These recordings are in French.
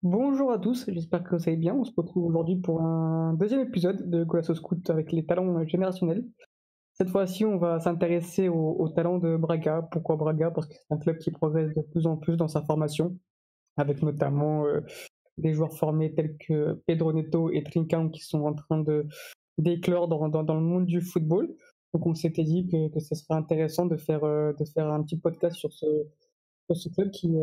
Bonjour à tous, j'espère que vous allez bien. On se retrouve aujourd'hui pour un deuxième épisode de Golasso Scout avec les talents générationnels. Cette fois-ci, on va s'intéresser aux talents de Braga. Pourquoi Braga? Parce que c'est un club qui progresse de plus en plus dans sa formation, avec notamment des joueurs formés tels que Pedro Neto et Trincão qui sont en train de d'éclore dans le monde du football. Donc on s'était dit que ce serait intéressant de faire un petit podcast sur ce club qui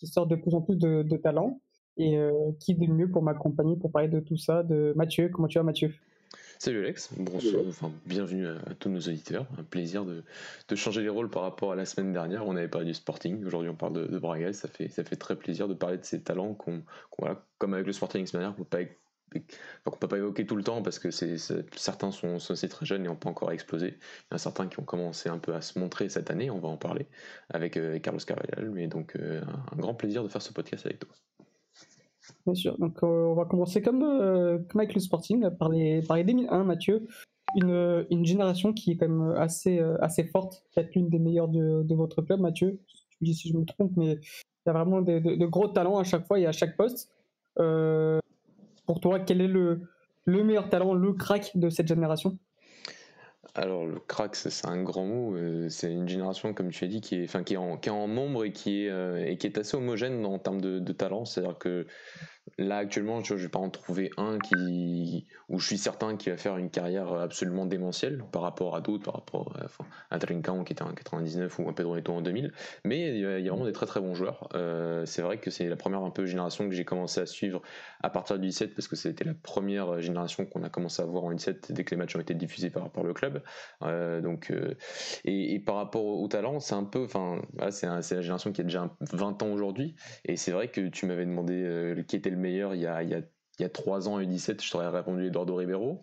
sort de plus en plus de talents. Et qui de mieux pour m'accompagner pour parler de tout ça, de Mathieu. Comment tu vas, Mathieu? Salut Alex, bonsoir, enfin, bienvenue à tous nos auditeurs. Un plaisir de changer les rôles par rapport à la semaine dernière. On avait parlé du Sporting, aujourd'hui on parle de Braga. Ça fait très plaisir de parler de ces talents voilà, comme avec le Sporting la semaine dernière, qu'on peut pas évoquer tout le temps parce que certains sont assez très jeunes et n'ont pas encore explosé. Il y en a certains qui ont commencé un peu à se montrer cette année, on va en parler avec Carlos Carvalhal. Mais donc un grand plaisir de faire ce podcast avec toi. Bien sûr. Donc on va commencer comme avec le Sporting, par les 2001, Mathieu. Une génération qui est quand même assez forte, peut-être l'une des meilleures de votre club, Mathieu. Tu me dis si je me trompe, mais il y a vraiment de gros talents à chaque fois et à chaque poste. Euh, pour toi, quel est le meilleur talent, le crack de cette génération? Alors le crack, c'est un grand mot. C'est une génération, comme tu as dit, qui est en nombre et qui est assez homogène en termes de talent. C'est-à-dire que là actuellement, tu vois, je vais pas en trouver un où je suis certain qu'il va faire une carrière absolument démentielle par rapport à d'autres, par rapport à Trincão qui était en 99 ou à Pedro Neto en 2000. Mais il y a vraiment des très très bons joueurs. C'est vrai que c'est la première un peu génération que j'ai commencé à suivre à partir du 17 parce que c'était la première génération qu'on a commencé à voir en 17 dès que les matchs ont été diffusés par le club. Donc et par rapport au talent, c'est un peu, enfin, voilà, c'est la génération qui a déjà 20 ans aujourd'hui. Et c'est vrai que tu m'avais demandé qui était le meilleur il y a 3 ans et 17, je t'aurais répondu Eduardo Ribeiro.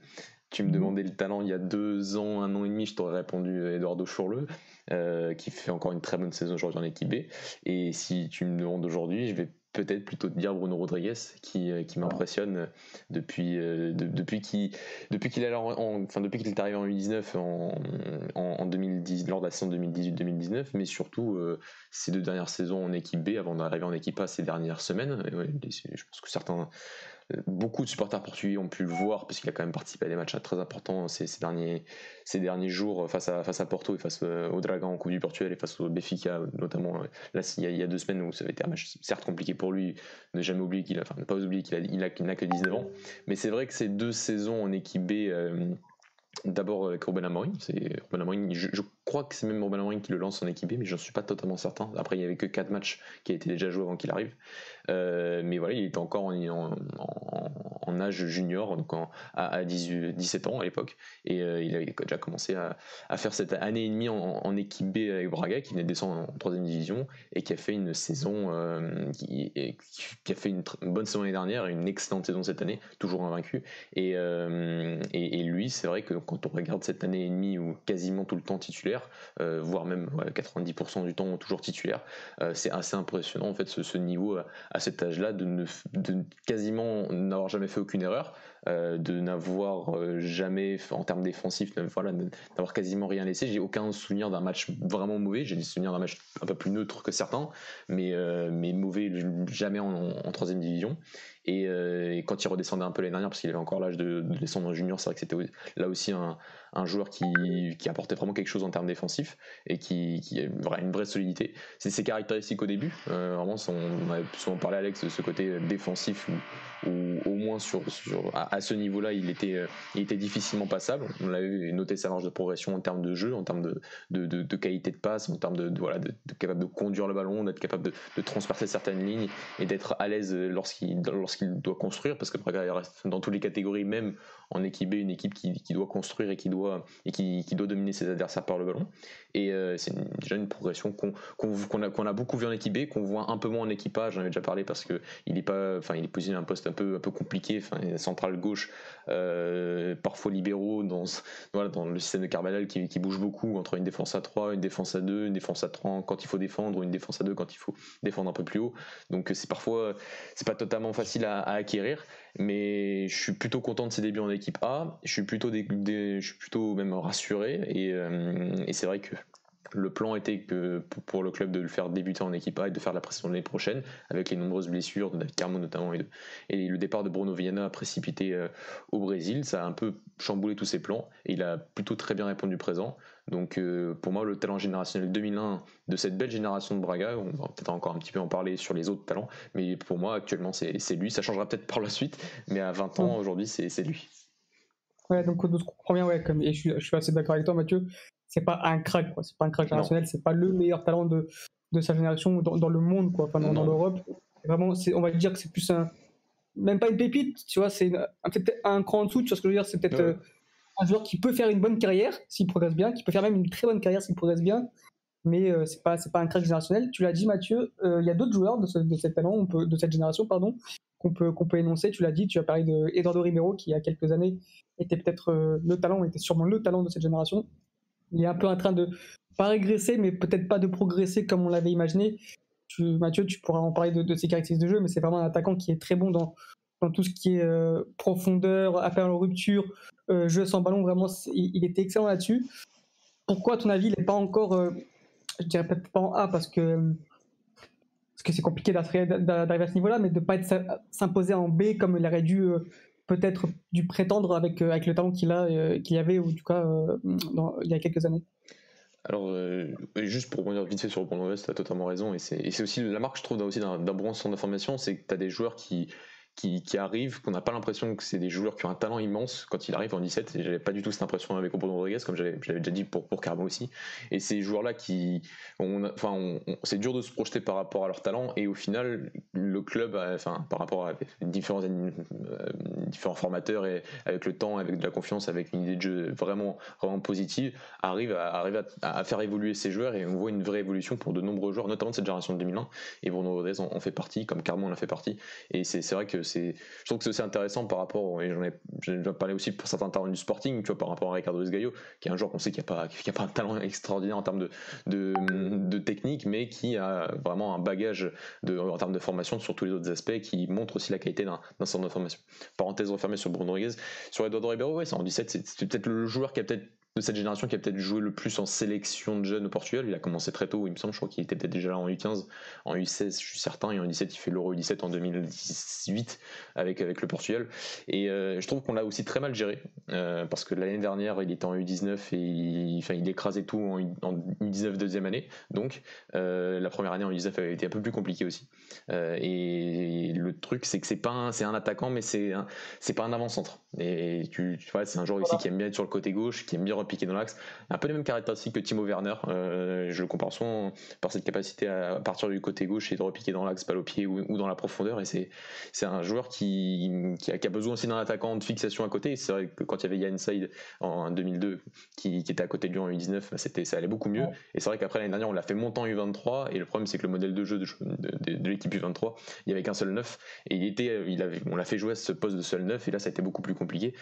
Tu me Mhm. demandais le talent il y a 2 ans, 1 an et demi, je t'aurais répondu Eduardo Schurrle, qui fait encore une très bonne saison aujourd'hui en équipe B. Et si tu me demandes aujourd'hui, je vais peut-être plutôt te dire Bruno Rodriguez, qui m'impressionne depuis qu'il est enfin, depuis qu'il est arrivé en U19 en 2010, lors de la saison 2018-2019, mais surtout ces 2 dernières saisons en équipe B avant d'arriver en équipe A ces dernières semaines. Et ouais, je pense que beaucoup de supporters portugais ont pu le voir parce qu'il a quand même participé à des matchs très importants ces derniers jours face à Porto et face au Dragão en Coupe du Portugal et face au Benfica notamment. Là, il y a 2 semaines où ça avait été un match certes compliqué pour lui, ne jamais oublier ne pas oublier qu'il n'a que 19 ans, mais c'est vrai que ces 2 saisons en équipe B, d'abord avec Ruben Amorim, je crois que c'est même Ruben Amorim qui le lance en équipe B, mais j'en suis pas totalement certain. Après, il y avait que 4 matchs qui étaient déjà joués avant qu'il arrive. Mais voilà, il était encore en âge junior, donc à 17 ans à l'époque, et il avait déjà commencé à faire cette année et demie en équipe B avec Braga, qui venait de descendre en troisième division, et qui a fait une saison, qui a fait une bonne saison l'année dernière, et une excellente saison cette année, toujours invaincu. Et lui, c'est vrai que quand on regarde cette année et demie où quasiment tout le temps titulaire, voire même 90% du temps toujours titulaire, c'est assez impressionnant en fait ce niveau à cet âge-là de quasiment n'avoir jamais fait aucune erreur, de n'avoir jamais, en termes défensifs, voilà, d'avoir quasiment rien laissé. J'ai aucun souvenir d'un match vraiment mauvais. J'ai des souvenirs d'un match un peu plus neutre que certains, mais mauvais jamais en troisième division. Et quand il redescendait un peu l'année dernière, parce qu'il avait encore l'âge de descendre en junior, c'est vrai que c'était là aussi un joueur qui apportait vraiment quelque chose en termes défensifs et qui a une vraie solidité. C'est ses caractéristiques au début. Vraiment, on a souvent parlé, Alex, de ce côté défensif où au moins à ce niveau-là, il était difficilement passable. On l'avait noté sa marge de progression en termes de jeu, en termes de qualité de passe, en termes voilà, de capable de conduire le ballon, d'être capable de transpercer certaines lignes et d'être à l'aise lorsqu'il doit construire, parce que Braga reste dans toutes les catégories, même en équipe B, une équipe qui doit construire et qui doit dominer ses adversaires par le ballon. Et c'est déjà une progression qu'on a beaucoup vu en équipe B, qu'on voit un peu moins en équipe A. J'en avais déjà parlé parce que il est positionné à un poste un peu compliqué, central gauche, parfois libéraux dans le système de Carvalhal qui bouge beaucoup entre une défense à 3, une défense à 2, une défense à 3 quand il faut défendre, ou une défense à 2 quand il faut défendre un peu plus haut. Donc c'est pas totalement facile à acquérir, mais je suis plutôt content de ses débuts en équipe A. Je suis plutôt même rassuré, et c'est vrai que Le plan était que pour le club de le faire débuter en équipe A et de faire la prestation l'année prochaine, avec les nombreuses blessures de David Carmo notamment et le départ de Bruno Viana précipité au Brésil. Ça a un peu chamboulé tous ses plans et il a plutôt très bien répondu présent. Donc pour moi, le talent générationnel 2001 de cette belle génération de Braga, on va peut-être encore un petit peu en parler sur les autres talents, mais pour moi actuellement c'est lui. Ça changera peut-être par la suite, mais à 20 ans aujourd'hui c'est lui. Ouais, donc de ce qu'on comprend bien, ouais, et je suis assez d'accord avec toi, Mathieu. C'est pas un crack, quoi. C'est pas un crack générationnel, c'est pas le meilleur talent de sa génération dans le monde, quoi. Enfin, dans l'Europe. Vraiment, on va dire que c'est plus même pas une pépite, tu vois, c'est peut-être un cran en dessous, tu vois ce que je veux dire. C'est peut-être un joueur qui peut faire une bonne carrière s'il progresse bien, qui peut faire même une très bonne carrière s'il progresse bien, mais c'est pas un crack générationnel. Tu l'as dit, Mathieu, il y a d'autres joueurs de cette talent, de cette génération, pardon, qu'on peut énoncer. Tu l'as dit, tu as parlé de Eduardo Ribeiro qui il y a quelques années était peut-être était sûrement le talent de cette génération. Il est un peu en train de pas régresser, mais peut-être pas de progresser comme on l'avait imaginé. Mathieu, tu pourras en parler de ses caractéristiques de jeu, mais c'est vraiment un attaquant qui est très bon dans tout ce qui est profondeur, appel en rupture, jeu sans ballon. Vraiment, il était excellent là-dessus. Pourquoi, à ton avis, il n'est pas encore, je dirais peut-être pas en A parce que c'est compliqué d'arriver à ce niveau-là, mais de ne pas s'imposer en B comme il aurait peut-être dû prétendre avec le talent qu'il y avait, ou du cas il y a quelques années. Alors, juste pour revenir vite fait sur le point de West, tu as totalement raison. Et c'est aussi la marque, je trouve, aussi d'un bon centre d'information, c'est que tu as des joueurs qui arrivent, qu'on n'a pas l'impression que c'est des joueurs qui ont un talent immense quand ils arrivent en 17. Et j'avais pas du tout cette impression avec Bruno Rodriguez, comme j'avais déjà dit pour Carmo aussi. Et ces joueurs-là c'est dur de se projeter par rapport à leur talent. Et au final, le club, par rapport à différents formateurs et avec le temps, avec de la confiance, avec une idée de jeu vraiment, vraiment positive, arrive à faire évoluer ces joueurs. Et on voit une vraie évolution pour de nombreux joueurs, notamment de cette génération de 2001. Et Bruno Rodriguez en fait partie, comme Carmo en a fait partie. Et c'est vrai que je trouve que c'est intéressant par rapport, et j'en ai parlé aussi pour certains talents du Sporting, tu vois, par rapport à Ricardo Esgaio, qui est un joueur qu'on sait qui a pas un talent extraordinaire en termes de technique, mais qui a vraiment un bagage en termes de formation sur tous les autres aspects, qui montre aussi la qualité d'un centre de formation. Parenthèse refermée sur Bruno Rodriguez. Sur Eduardo Ribeiro, ouais, c'est en 17, c'est peut-être le joueur qui a peut-être de cette génération qui a peut-être joué le plus en sélection de jeunes au Portugal. Il a commencé très tôt, il me semble, je crois qu'il était peut-être déjà là en U15, en U16, je suis certain, et en U17, il fait l'Euro U17 en 2018 avec le Portugal. Et je trouve qu'on l'a aussi très mal géré, parce que l'année dernière, il était en U19 et il écrasait tout en U19 deuxième année. Donc, la première année en U19 avait été un peu plus compliquée aussi. Et le truc, c'est que c'est un attaquant, mais c'est pas un avant-centre. Et tu vois, c'est un joueur ici qui aime bien être sur le côté gauche, qui aime bien repiquer dans l'axe. Un peu les mêmes caractéristiques que Timo Werner. Je le compare souvent par cette capacité à partir du côté gauche et de repiquer dans l'axe, balle au pied ou dans la profondeur. Et c'est un joueur qui a besoin aussi d'un attaquant de fixation à côté. C'est vrai que quand il y avait Yann Said en 2002 qui était à côté de lui en U19, ça allait beaucoup mieux. Et c'est vrai qu'après l'année dernière, on l'a fait monter en U23. Et le problème, c'est que le modèle de jeu de l'équipe U23, il n'y avait qu'un seul neuf. Et on l'a fait jouer à ce poste de seul neuf. Et là, ça a été beaucoup plus compliqué,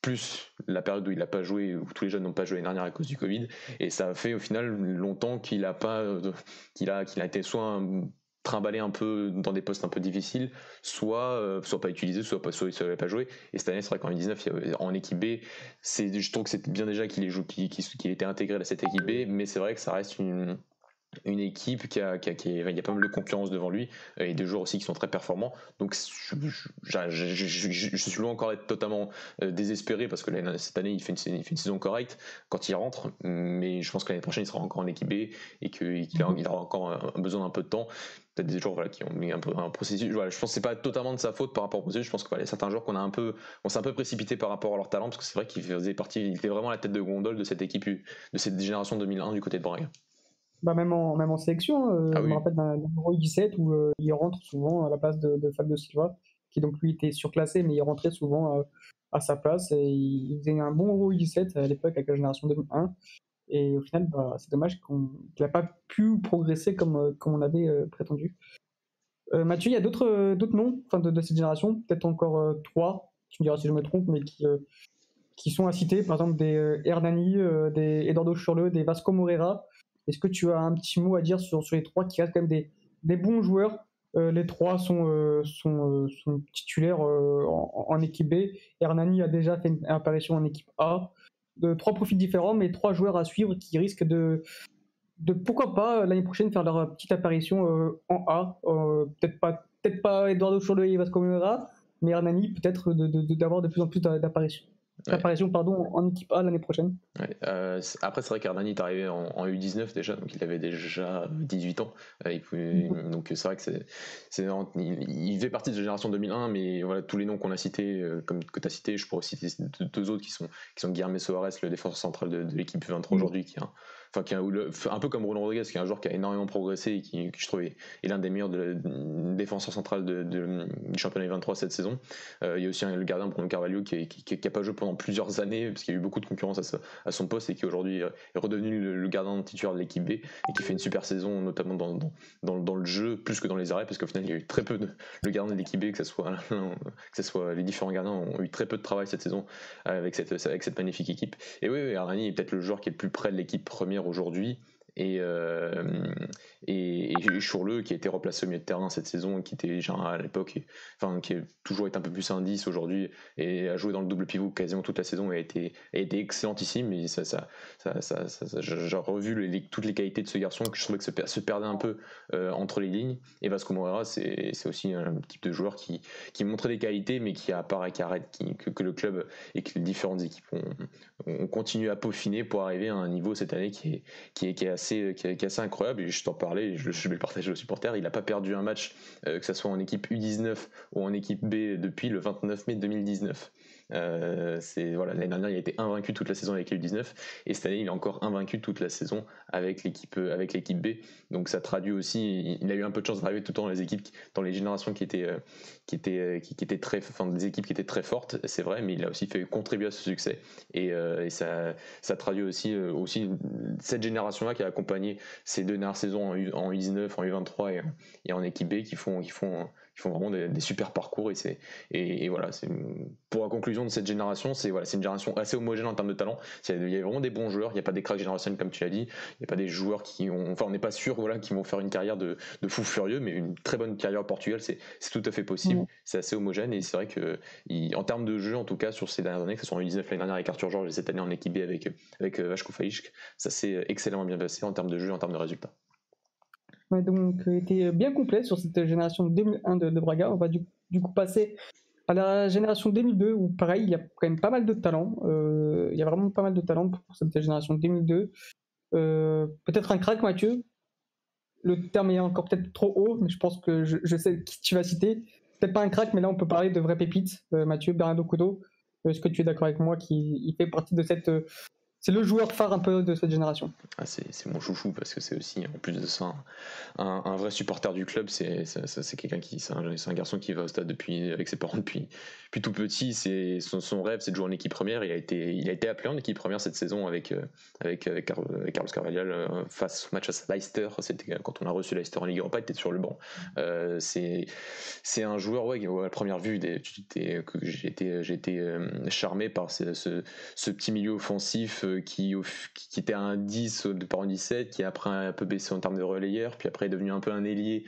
plus la période où il n'a pas joué, où tous les jeunes n'ont pas joué l'année dernière à cause du Covid, et ça a fait au final longtemps qu'il a été soit trimballé un peu dans des postes un peu difficiles, soit pas utilisé, soit il savait pas jouer. Et cette année, c'est vrai qu'en 19, en équipe B, je trouve que c'est bien déjà qu'il ait été intégré à cette équipe B, mais c'est vrai que ça reste une équipe il y a pas mal de concurrence devant lui, et des joueurs aussi qui sont très performants. Donc je suis loin encore d'être totalement désespéré, parce que cette année il fait une saison correcte quand il rentre, mais je pense que l'année prochaine il sera encore en équipe B et qu'il aura encore besoin d'un peu de temps. Peut-être des joueurs qui ont mis un processus. Voilà, je pense que c'est pas totalement de sa faute par rapport au processus. Je pense que certains joueurs on s'est un peu précipité par rapport à leur talent, parce que c'est vrai il était vraiment la tête de gondole de cette équipe, de cette génération 2001 du côté de Braga. Bah même en sélection, je me rappelle d'un Euro 17 où il rentre souvent à la place de Fabio Silva, qui donc lui était surclassé, mais il rentrait souvent à sa place, et il faisait un bon Euro 17 à l'époque avec la génération 2001. Et au final, c'est dommage qu'il n'a pas pu progresser comme on avait prétendu. Mathieu, il y a d'autres noms de cette génération, peut-être encore trois, tu me diras si je me trompe, mais qui sont à citer, par exemple des Hernani, des Eduardo Schürrle, des Vasco Moreira. Est-ce que tu as un petit mot à dire sur les trois qui restent quand même des bons joueurs? Les trois sont titulaires en équipe B. Hernani a déjà fait une apparition en équipe A. Trois profils différents, mais trois joueurs à suivre qui risquent de pourquoi pas l'année prochaine faire leur petite apparition en A. Peut-être pas Eduardo Cholo et Vasco Moreira, mais Hernani peut-être d'avoir de plus en plus d'apparitions. Ouais. En équipe A l'année prochaine. Ouais. Après, c'est vrai qu'Hernani est arrivé en U19 déjà, donc il avait déjà 18 ans. Donc c'est vrai que il fait partie de la génération 2001, mais voilà, tous les noms qu'on a cités, comme que tu as cité, je pourrais citer deux autres qui sont Guilherme Soares, le défenseur central de l'équipe 23 aujourd'hui, qui est un peu comme Bruno Rodriguez, qui est un joueur qui a énormément progressé et qui je trouve est l'un des meilleurs défenseurs central du championnat 23 cette saison. Il y a aussi le gardien Bruno Carvalho qui n'a pas joué pendant plusieurs années, parce qu'il y a eu beaucoup de concurrence à son poste et qui aujourd'hui est redevenu le gardien titulaire de l'équipe B et qui fait une super saison, notamment dans le jeu, plus que dans les arrêts, parce qu'au final il y a eu très peu le gardien de l'équipe B, que ce soit les différents gardiens ont eu très peu de travail cette saison avec cette magnifique équipe. Et oui, Arani est peut-être le joueur qui est le plus près de l'équipe première aujourd'hui. Et Chourleux qui a été replacé au milieu de terrain cette saison, qui était genre à l'époque, qui a toujours été un peu plus indice aujourd'hui et a joué dans le double pivot quasiment toute la saison et a été excellentissime. Et j'ai revu toutes les qualités de ce garçon que je trouvais que se perdait un peu entre les lignes. Et Vasco Moreira, c'est aussi un type de joueur qui montrait des qualités, mais qui apparaît que le club et que les différentes équipes ont continué à peaufiner pour arriver à un niveau cette année qui est assez incroyable. Et je t'en parlais, je vais le partager aux supporters. Il n'a pas perdu un match, que ce soit en équipe U19 ou en équipe B, depuis le 29 mai 2019. L'année dernière il a été invaincu toute la saison avec les U19 et cette année il est encore invaincu toute la saison avec l'équipe B. Donc ça traduit aussi, il a eu un peu de chance d'arriver tout le temps dans les équipes, dans les générations qui étaient très, des équipes qui étaient très fortes, c'est vrai, mais il a aussi fait contribuer à ce succès et ça traduit aussi cette génération là qui a accompagné ces deux dernières saisons en U19, en U23 et en équipe B qui font vraiment des super parcours et voilà, pour la conclusion de cette génération, c'est une génération assez homogène en termes de talent. Il y a vraiment des bons joueurs, il n'y a pas des cracks générationnels comme tu l'as dit, il n'y a pas des joueurs on n'est pas sûr qu'ils vont faire une carrière de fou furieux, mais une très bonne carrière au Portugal, c'est tout à fait possible. C'est assez homogène et c'est vrai que en termes de jeu, en tout cas sur ces dernières années, que ce soit en U19 l'année dernière avec Arthur Georges et cette année en équipe B avec Vachko Faïch, ça s'est excellemment bien passé en termes de jeu, en termes de résultats. Ouais, donc était bien complet sur cette génération 2001 de Braga. On va du coup passer à la génération 2002 où pareil il y a quand même pas mal de talent. Il y a vraiment pas mal de talent pour cette génération 2002. Peut-être un crack, Mathieu. Le terme est encore peut-être trop haut, mais je pense que je sais qui tu vas citer. Peut-être pas un crack, mais là on peut parler de vraies pépites. Mathieu, Bernardo Couto. Est-ce que tu es d'accord avec moi qu'il fait partie de cette c'est le joueur phare un peu de cette génération. C'est mon chouchou parce que c'est aussi, en plus de ça, un vrai supporter du club. C'est quelqu'un c'est un garçon qui va au stade avec ses parents depuis tout petit. Son rêve, c'est de jouer en équipe première. Il a été appelé en équipe première cette saison avec Carlos Carvalhal face au match à Leicester. C'était quand on a reçu Leicester en Ligue Europa, il était sur le banc. C'est un joueur, à la première vue, que j'ai été charmé par ce petit milieu offensif qui était un 10 par 17, qui après a un peu baissé en termes de relayeur, puis après est devenu un peu un ailier,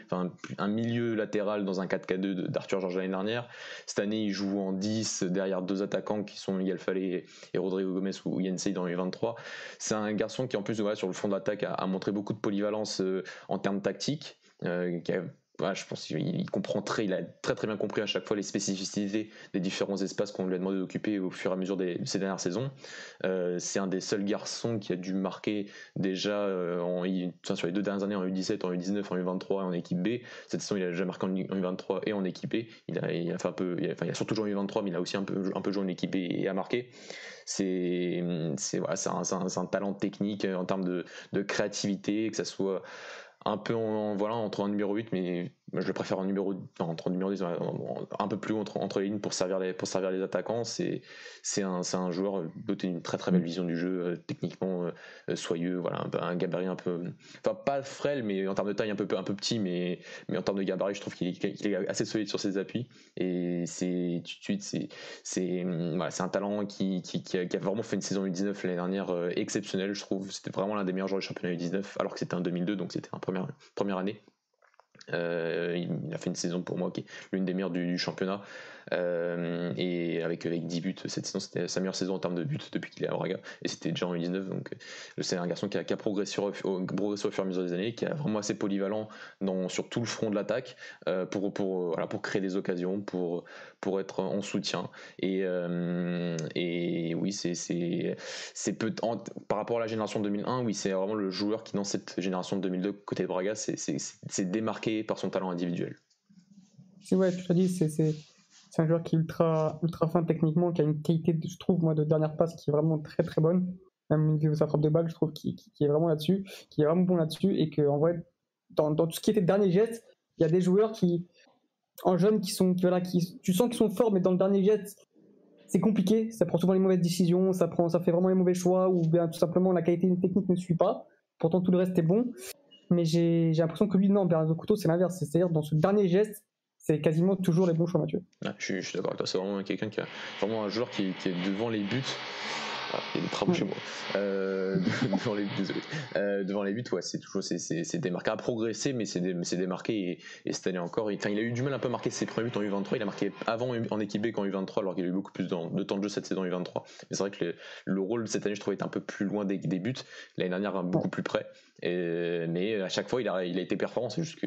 un milieu latéral dans un 4-4-2 d'Arthur Georges l'année dernière. Cette année, il joue en 10 derrière deux attaquants qui sont Miguel Fallet et Rodrigo Gomes ou Yensei dans les 23. C'est un garçon qui en plus sur le front de l'attaque a montré beaucoup de polyvalence en termes tactiques, je pense qu'il comprend il a très très bien compris à chaque fois les spécificités des différents espaces qu'on lui a demandé d'occuper au fur et à mesure de ces dernières saisons. C'est un des seuls garçons qui a dû marquer déjà sur les deux dernières années en U17, en U19, en U23 et en équipe B. Cette saison, il a déjà marqué en U23 et en équipe B. Il a surtout joué en U23, mais il a aussi un peu joué en équipe B et a marqué. C'est un talent technique en termes de créativité, que ça soit un peu entre un numéro 8, mais je le préfère entre un numéro 10, un peu plus haut entre les lignes pour servir les attaquants. C'est un joueur doté d'une très très belle vision du jeu, techniquement soyeux, un gabarit un peu, pas frêle, mais en termes de taille un peu petit, mais en termes de gabarit, je trouve qu'il est assez solide sur ses appuis et c'est un talent qui a vraiment fait une saison U19 l'année dernière exceptionnelle, je trouve. C'était vraiment l'un des meilleurs joueurs du championnat U19 alors que c'était en 2002, donc c'était en première année. Il a fait une saison pour moi qui est l'une des meilleures du championnat. et avec 10 buts cette saison, c'était sa meilleure saison en termes de buts depuis qu'il est à Braga, et c'était déjà en 2019. Donc c'est un garçon qui a progressé au fur et à mesure des années, qui est vraiment assez polyvalent sur tout le front de l'attaque, pour créer des occasions, pour être en soutien. Et oui, par rapport à la génération 2001, oui, c'est vraiment le joueur qui, dans cette génération de 2002, côté de Braga, c'est démarqué par son talent individuel. Ouais, tu l'as dit, c'est un joueur qui est ultra fin techniquement, qui a une qualité, je trouve, moi, de dernière passe qui est vraiment très très bonne. Même au niveau de sa frappe de balle, je trouve qu'il est vraiment là-dessus, qui est vraiment bon là-dessus, et qu'en vrai, dans tout ce qui était dernier geste, il y a des joueurs en jeunes, tu sens qu'ils sont forts, mais dans le dernier geste, c'est compliqué, ça prend souvent les mauvaises décisions, ça fait vraiment les mauvais choix, ou bien tout simplement la qualité technique ne suit pas. Pourtant tout le reste est bon, mais j'ai l'impression que lui, non, Bernardo Couto, c'est l'inverse. C'est-à-dire dans ce dernier geste, c'est quasiment toujours les bons choix, Mathieu. Ouais, je suis d'accord avec toi, c'est vraiment quelqu'un qui a vraiment un joueur qui est devant les buts. Il y a des travaux chez moi. Devant les buts, ouais, c'est toujours c'est démarqué, à progresser, mais c'est démarqué, et cette année encore, il a eu du mal un peu à marquer ses premiers buts en U23. Il a marqué avant en équipe B qu'en U23, alors qu'il a eu beaucoup plus de temps de jeu cette saison en U23. Mais c'est vrai que le rôle de cette année, je trouvais, était un peu plus loin des buts. L'année dernière, beaucoup plus près. Mais à chaque fois, il a été performant. C'est juste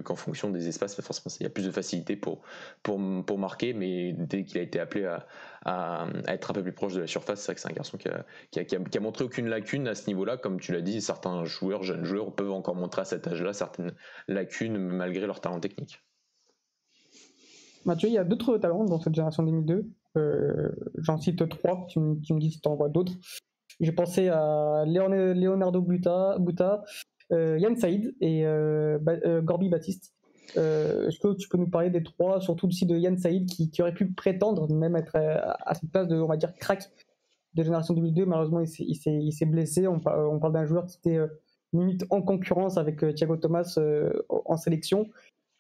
qu'en fonction des espaces, forcément, il y a plus de facilité pour marquer. Mais dès qu'il a été appelé à être un peu plus proche de la surface, c'est vrai que c'est un garçon qui a montré aucune lacune à ce niveau-là. Comme tu l'as dit, certains jeunes joueurs peuvent encore montrer à cet âge-là certaines lacunes malgré leur talent technique. Mathieu, il y a d'autres talents dans cette génération 2002. J'en cite 3, tu me dis si tu en vois d'autres. J'ai pensé à Leonardo Buta, Yann Saïd et Gorby Baptiste. Est-ce que tu peux nous parler des 3, surtout aussi de Yann Saïd qui aurait pu prétendre même être à cette place de, on va dire, crack de génération 2002. Malheureusement, il s'est blessé. On parle d'un joueur qui était limite en concurrence avec Thiago Thomas en sélection.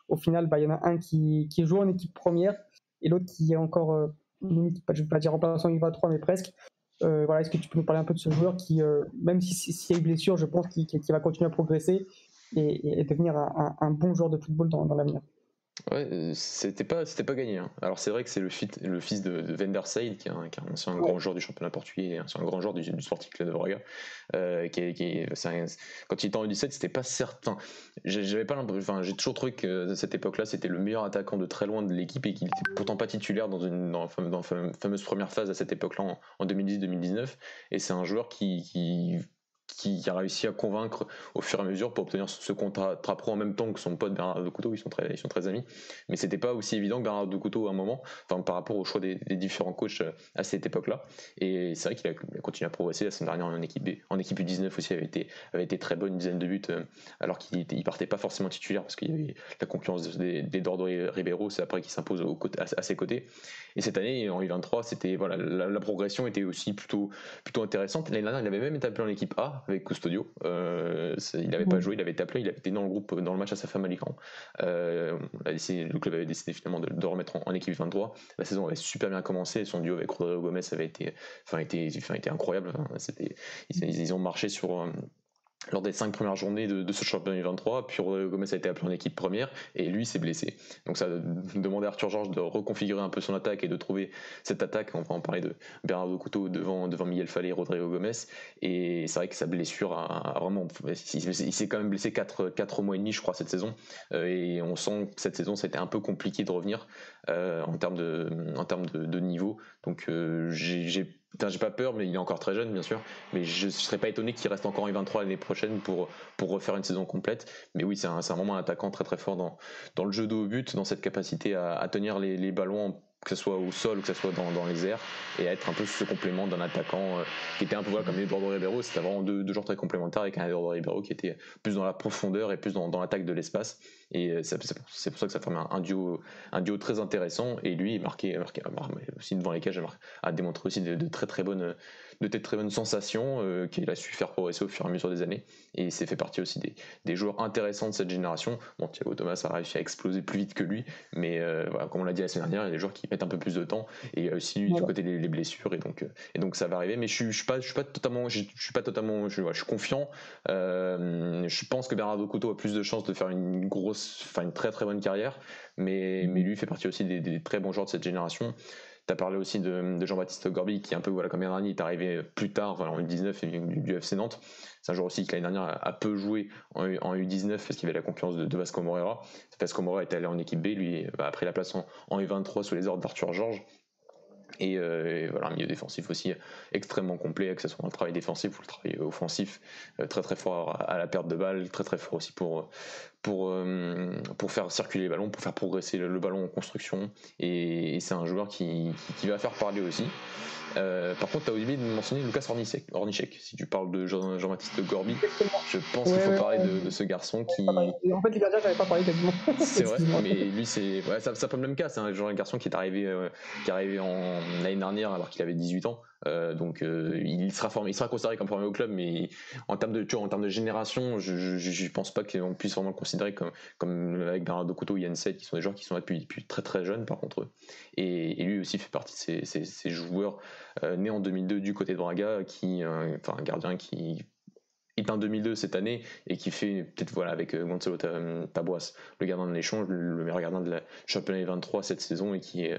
Au final, il y en a un qui joue en équipe première et l'autre qui est encore, limite, je ne vais pas dire remplaçant U23, mais presque. Voilà, est-ce que tu peux nous parler un peu de ce joueur qui, même s'il y a eu blessure, je pense qu'il va continuer à progresser et devenir un bon joueur de football dans l'avenir? Ouais, c'était pas gagné, hein. Alors c'est vrai que c'est le fils de Van der Sar, qui est un ancien grand joueur du championnat portugais, un ancien grand joueur du Sporting Club de Braga. Quand il était en U17, c'était pas certain. J'ai toujours trouvé que à cette époque-là, c'était le meilleur attaquant de très loin de l'équipe, et qu'il était pourtant pas titulaire dans la fameuse première phase à cette époque-là, en 2010-2019. Et c'est un joueur qui a réussi à convaincre au fur et à mesure pour obtenir ce contrat pro en même temps que son pote Bernardo Couto. Ils sont très amis, mais c'était pas aussi évident que Bernardo Couto à un moment, par rapport au choix des différents coachs à cette époque-là. Et c'est vrai qu'il a continué à progresser. La semaine dernière en équipe B, en équipe U19 aussi, avait été très bonne, une dizaine de buts, alors qu'il partait pas forcément titulaire parce qu'il y avait la concurrence d'Eduardo Ribeiro. C'est après qu'il s'impose à ses côtés. Et cette année en U23, c'était la progression était aussi plutôt intéressante. L'année dernière, il avait même été appelé en équipe A avec Custodio. Il n'avait pas joué, il avait été appelé, il avait été dans le groupe, dans le match à sa femme à Alicante. Le club avait décidé finalement de remettre en équipe 23. La saison avait super bien commencé, son duo avec Rodrigo Gomez avait été incroyable. Ils ont marché lors des 5 premières journées de ce championnat U23, puis Rodrigo Gomez a été appelé en équipe première, et lui s'est blessé. Donc ça a demandé à Arthur Georges de reconfigurer un peu son attaque et de trouver cette attaque. On va en parler de Bernardo Couto devant Miguel Fallet et Rodrigo Gomez. Et c'est vrai que sa blessure a vraiment... Il s'est quand même blessé 4 mois et demi, je crois, cette saison. Et on sent que cette saison, ça a été un peu compliqué de revenir en termes de niveau. Donc j'ai pas peur, mais il est encore très jeune, bien sûr. Mais je ne serais pas étonné qu'il reste encore en U23 l'année prochaine pour refaire une saison complète. Mais oui, c'est vraiment un attaquant très très fort dans le jeu de haut but, dans cette capacité à tenir les ballons, que ce soit au sol ou que ce soit dans les airs, et à être un peu ce complément d'un attaquant qui était un peu comme Eduardo Ribeiro. C'était vraiment deux joueurs très complémentaires, avec un Eduardo Ribeiro qui était plus dans la profondeur et plus dans l'attaque de l'espace. Et c'est pour ça que ça forme un duo très intéressant. Et lui, marqué aussi devant les cages, a démontré aussi de très très bonnes de très bonnes sensations qu'il a su faire progresser au fur et à mesure des années. Et il s'est fait partie aussi des joueurs intéressants de cette génération. Bon, Thiago Thomas a réussi à exploser plus vite que lui, mais voilà, comme on l'a dit la semaine dernière, il y a des joueurs qui mettent un peu plus de temps, et il y a aussi du côté des blessures, et donc ça va arriver. Mais je suis pas totalement, je suis confiant. Je pense que Bernardo Couto a plus de chances de faire une très très bonne carrière, mais lui fait partie aussi des très bons joueurs de cette génération. Tu as parlé aussi de Jean-Baptiste Gorby, qui est un peu comme l'année dernière, il est arrivé plus tard, en U19 et du FC Nantes. C'est un joueur aussi qui l'année dernière a peu joué en U19 parce qu'il y avait la concurrence de Vasco Moreira. Vasco Moreira était allé en équipe B, lui a pris la place en U23 sous les ordres d'Arthur Georges. Et voilà, un milieu défensif aussi extrêmement complet, que ce soit dans le travail défensif ou le travail offensif, très très fort à la perte de balle, très très fort aussi pour faire circuler les ballons, pour faire progresser le ballon en construction, et c'est un joueur qui va faire parler aussi. Par contre, tu as oublié de mentionner Lucas Hornichek. Si tu parles de Jean-Baptiste Gorby, je pense qu'il faut parler de ce garçon qui... En fait, les gardiens, j'avais pas parlé quasiment. C'est vrai, mais lui, c'est ça peut le même cas. C'est un garçon qui est arrivé l'année dernière alors qu'il avait 18 ans. Donc il sera considéré comme formé au club, mais en termes de génération, je pense pas qu'on puisse vraiment le considérer comme avec Bernardo Couto ou Yann Seth, qui sont des joueurs qui sont là depuis très très jeunes par contre. Et lui aussi fait partie de ces joueurs nés en 2002 du côté de Braga, un gardien qui est un 2002 cette année, et qui fait peut-être avec Gonzalo Taboas le gardien de l'échange, le meilleur gardien de la championnat 23 cette saison, et qui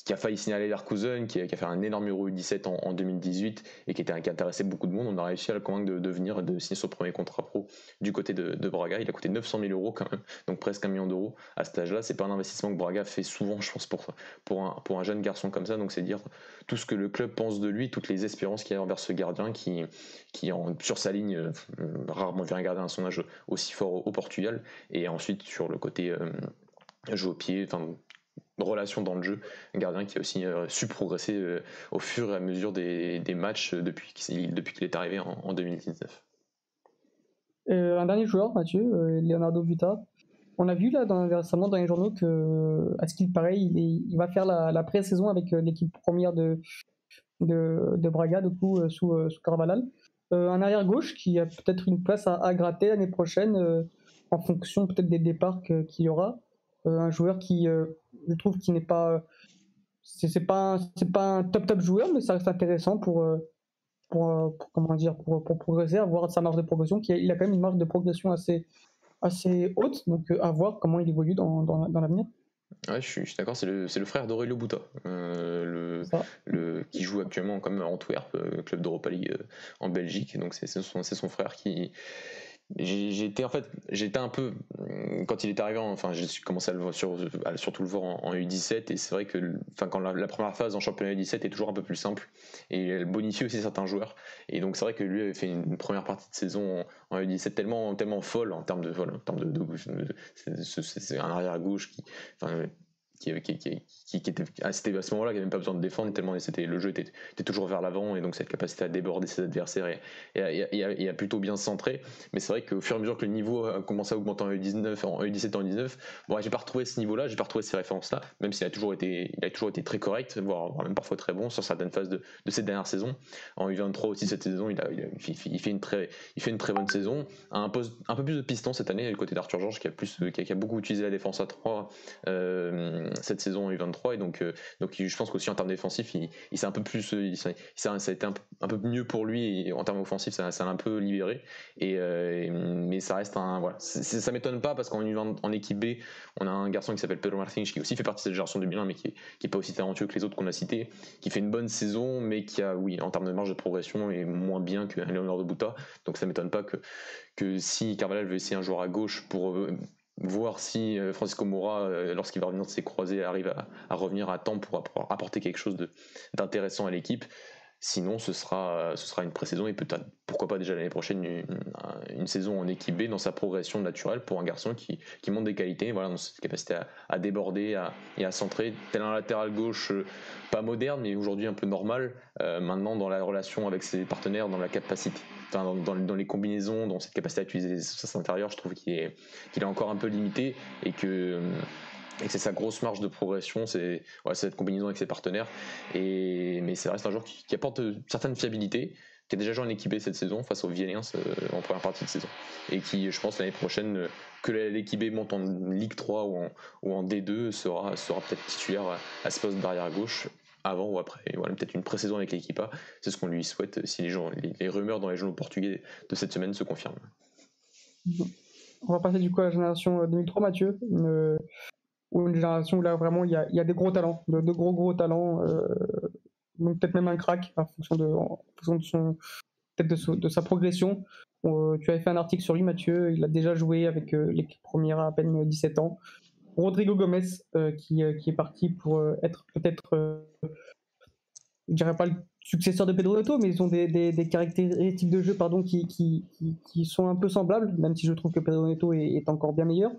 a failli signer à Leverkusen, qui a fait un énorme Euro U17 en 2018, et qui intéressait beaucoup de monde. On a réussi à le convaincre de venir, de signer son premier contrat pro du côté de Braga. Il a coûté 900 000 euros quand même, donc presque 1 million d'euros à cet âge-là. C'est pas un investissement que Braga fait souvent, je pense, pour un jeune garçon comme ça. Donc c'est dire tout ce que le club pense de lui, toutes les espérances qu'il y a envers ce gardien qui sur sa ligne, rarement vu un gardien à son âge aussi fort au Portugal. Et ensuite sur le côté jeu au pied, relation dans le jeu, un gardien qui a aussi su progresser au fur et à mesure des matchs depuis qu'il est arrivé en 2019. Un dernier joueur, Mathieu, Leonardo Vita. On a vu là récemment dans les journaux que, à ce qu'il paraît, il va faire la pré-saison avec l'équipe première de Braga, du coup, sous Carvalhal. Un arrière gauche qui a peut-être une place à gratter l'année prochaine, en fonction peut-être des départs qu'il y aura. Un joueur qui, je trouve, qui n'est pas, c'est pas un top joueur, mais ça reste intéressant comment dire, pour progresser, avoir sa marge de progression. Il a quand même une marge de progression assez haute, donc à voir comment il évolue dans l'avenir. Ouais, je suis d'accord, c'est le frère d'Aurelio Buta, qui joue actuellement comme à Antwerp, club d'Europa League en Belgique. Donc c'est son frère qui... J'étais un peu, quand il est arrivé, j'ai commencé à le voir, surtout le voir en U17, et c'est vrai que quand la première phase en championnat U17 est toujours un peu plus simple, et elle bonifie aussi certains joueurs, et donc c'est vrai que lui avait fait une première partie de saison en U17 tellement folle en termes de vol, en termes de gauche, c'est un arrière gauche qui était à ce moment-là, qui n'avait même pas besoin de défendre tellement le jeu était toujours vers l'avant, et donc cette capacité à déborder ses adversaires et à plutôt bien se centrer. Mais c'est vrai qu'au fur et à mesure que le niveau a commencé à augmenter en U19, en U17, en U19, bon, j'ai pas retrouvé ce niveau-là, j'ai pas retrouvé ces références-là, même s'il a toujours été très correct, voire même parfois très bon sur certaines phases de cette dernière saison. En U23 aussi cette saison, il fait une très bonne saison, à un poste un peu plus de piston cette année, du côté d'Arthur Georges, qui a beaucoup utilisé la défense à 3 cette saison U23, et donc je pense qu'aussi en termes défensifs, il s'est un peu plus, ça a été un peu mieux pour lui, et en termes offensifs, ça l'a un peu libéré. Mais ça reste ça m'étonne pas, parce qu'en équipe B, on a un garçon qui s'appelle Pedro Martins, qui aussi fait partie de cette génération 2001, mais qui est pas aussi talentueux que les autres qu'on a cités, qui fait une bonne saison, mais qui a, oui, en termes de marge de progression, est moins bien que Leonardo Buta. Donc ça m'étonne pas que si Carvalhal veut essayer un joueur à gauche pour voir si Francisco Moura, lorsqu'il va revenir de ses croisés, arrive à revenir à temps pour apporter quelque chose d'intéressant à l'équipe. Sinon, ce sera une pré-saison, et peut-être, pourquoi pas déjà l'année prochaine, une saison en équipe B dans sa progression naturelle, pour un garçon qui montre des qualités, voilà, dans cette capacité à déborder et à centrer, tel un latéral gauche pas moderne, mais aujourd'hui un peu normal, maintenant dans la relation avec ses partenaires, dans la capacité, dans les combinaisons, dans cette capacité à utiliser les espaces intérieurs. Je trouve qu'il est encore un peu limité, et que et que c'est sa grosse marge de progression, c'est cette combinaison avec ses partenaires. Mais ça reste un joueur qui apporte certaines fiabilités, qui a déjà joué en équipe B cette saison face aux Villains en première partie de saison, et qui, je pense, l'année prochaine, que l'équipe B monte en Ligue 3 ou en D2, sera peut-être titulaire à ce poste d'arrière gauche, avant ou après. Et voilà, peut-être une pré-saison avec l'équipe A, c'est ce qu'on lui souhaite si les rumeurs dans les journaux portugais de cette semaine se confirment. On va passer du coup à la génération 2003, Mathieu, une génération où là vraiment il y a des gros talents, de gros talents, donc peut-être même un crack en fonction de son peut-être de sa progression. Tu avais fait un article sur lui, Mathieu, il a déjà joué avec l'équipe première à peine 17 ans. Rodrigo Gomez, qui est parti pour être peut-être, je dirais pas le successeur de Pedro Neto, mais ils ont des caractéristiques de jeu qui sont un peu semblables, même si je trouve que Pedro Neto est encore bien meilleur.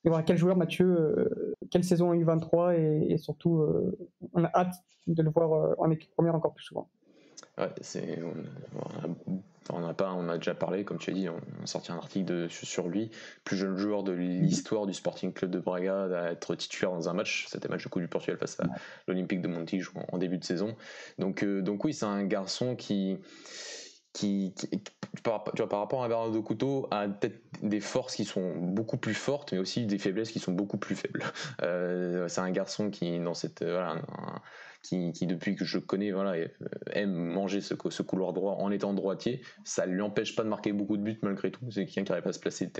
Et voilà, quel joueur, Mathieu, quelle saison en U23 et surtout, on a hâte de le voir en équipe première encore plus souvent. Ouais, on a déjà parlé, comme tu as dit, on a sorti un article sur lui, plus jeune joueur de l'histoire du Sporting Club de Braga à être titulaire dans un match. C'était match de Coupe du Portugal face à l'Olympique de Montijo en début de saison. Donc oui, c'est un garçon qui par rapport à Bernardo Couto, a peut-être des forces qui sont beaucoup plus fortes, mais aussi des faiblesses qui sont beaucoup plus faibles. C'est un garçon qui, dans cette qui depuis que je connais, aime manger ce couloir droit en étant droitier. Ça ne lui empêche pas de marquer beaucoup de buts malgré tout. C'est quelqu'un qui arrive à se placer